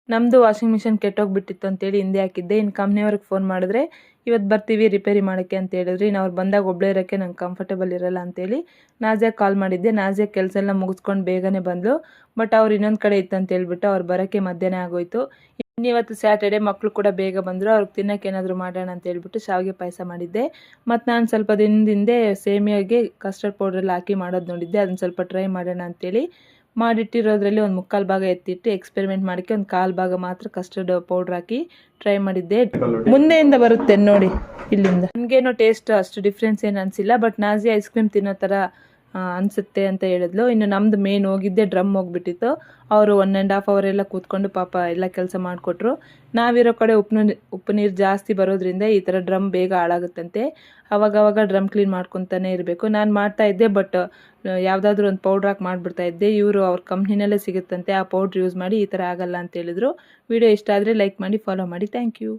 ನಮ್ಮದು washing machine ಕೆಟ್ಟೋಗ್ಬಿಟ್ಟಿತ್ತು ಅಂತೇಳಿ ಹಿಂದೆ ಹಾಕಿದ್ದೆ. ಇನ್ನು ಕಂಪ್ನಿಯವ್ರಿಗೆ ಫೋನ್ ಮಾಡಿದ್ರೆ ಇವತ್ತು ಬರ್ತೀವಿ ರಿಪೇರಿ ಮಾಡೋಕ್ಕೆ ಅಂತ ಹೇಳಿದ್ರಿ. ಇನ್ನು ಅವ್ರು ಬಂದಾಗ ಒಬ್ಬಳೇ ಇರೋಕ್ಕೆ ನಂಗೆ ಕಂಫರ್ಟೇಬಲ್ ಇರಲ್ಲ ಅಂತೇಳಿ ನಾಜಿಯಾಗೆ ಕಾಲ್ ಮಾಡಿದ್ದೆ. ನಾಜಿಯಾ ಕೆಲಸ ಎಲ್ಲ ಮುಗಿಸ್ಕೊಂಡು ಬೇಗನೆ ಬಂದಳು. ಬಟ್ ಅವ್ರು ಇನ್ನೊಂದು ಕಡೆ ಇತ್ತು ಅಂತ ಹೇಳ್ಬಿಟ್ಟು ಅವ್ರು ಬರೋಕ್ಕೆ ಮಧ್ಯಾಹ್ನ ಆಗೋಯ್ತು. ಇನ್ನಿವತ್ತು ಸ್ಯಾಟರ್ಡೆ, ಮಕ್ಕಳು ಕೂಡ ಬೇಗ ಬಂದರು. ಅವ್ರಿಗೆ ತಿನ್ನೋಕೆ ಏನಾದರೂ ಮಾಡೋಣ ಅಂತ ಹೇಳ್ಬಿಟ್ಟು ಶಾವಿಗೆ ಪಾಯಸ ಮಾಡಿದ್ದೆ. ಮತ್ತು ನಾನು ಸ್ವಲ್ಪ ದಿನದಿಂದೆ ಸೇಮಿಯಾಗೆ ಕಸ್ಟರ್ಡ್ ಪೌಡ್ರೆಲ್ಲ ಹಾಕಿ ಮಾಡೋದು ನೋಡಿದ್ದೆ. ಅದನ್ನು ಸ್ವಲ್ಪ ಟ್ರೈ ಮಾಡೋಣ ಅಂತೇಳಿ ಮಾಡಿಟ್ಟಿರೋದ್ರಲ್ಲಿ ಒಂದು 3/4 ಭಾಗ ಎತ್ತಿಟ್ಟು ಎಕ್ಸ್ಪೆರಿಮೆಂಟ್ ಮಾಡೋಕ್ಕೆ ಒಂದು 1/4 ಭಾಗ ಮಾತ್ರ ಕಸ್ಟರ್ಡ್ ಪೌಡ್ರ್ ಹಾಕಿ ಟ್ರೈ ಮಾಡಿದ್ದೆ. ಮುಂದೆಯಿಂದ ಬರುತ್ತೆ ನೋಡಿ, ಇಲ್ಲಿಂದ ನನಗೇನೋ ಟೇಸ್ಟ್ ಅಷ್ಟು ಡಿಫ್ರೆನ್ಸ್ ಏನು ಅನಿಸಿಲ್ಲ. ಬಟ್ ನಾಜಿಯಾ ಐಸ್ ಕ್ರೀಮ್ ತಿನ್ನೋ ಥರ ಅನಿಸುತ್ತೆ ಅಂತ ಹೇಳಿದ್ಲು. ಇನ್ನು ನಮ್ಮದು ಮೇನ್ ಹೋಗಿದ್ದೆ ಡ್ರಮ್ ಹೋಗ್ಬಿಟ್ಟಿತ್ತು. ಅವರು 1.5 hour ಎಲ್ಲ ಕೂತ್ಕೊಂಡು ಪಾಪ ಎಲ್ಲ ಕೆಲಸ ಮಾಡಿಕೊಟ್ರು. ನಾವಿರೋ ಕಡೆ ಉಪ್ಪು ನೀರು ಜಾಸ್ತಿ ಬರೋದ್ರಿಂದ ಈ ಥರ ಡ್ರಮ್ ಬೇಗ ಹಾಳಾಗುತ್ತಂತೆ. ಅವಾಗವಾಗ ಡ್ರಮ್ ಕ್ಲೀನ್ ಮಾಡ್ಕೊತಾನೆ ಇರಬೇಕು. ನಾನು ಮಾಡ್ತಾಯಿದ್ದೆ, ಬಟ್ ಯಾವುದಾದ್ರೂ ಒಂದು ಪೌಡ್ರ್ ಹಾಕಿ ಮಾಡಿಬಿಡ್ತಾಯಿದ್ದೆ. ಇವರು ಅವ್ರ ಕಂಪ್ನಿನಲ್ಲೇ ಸಿಗುತ್ತಂತೆ, ಆ ಪೌಡ್ರ್ ಯೂಸ್ ಮಾಡಿ ಈ ಥರ ಆಗಲ್ಲ ಅಂತ ಹೇಳಿದ್ರು. ವಿಡಿಯೋ ಇಷ್ಟ ಆದರೆ ಲೈಕ್ ಮಾಡಿ, ಫಾಲೋ ಮಾಡಿ. Thank you.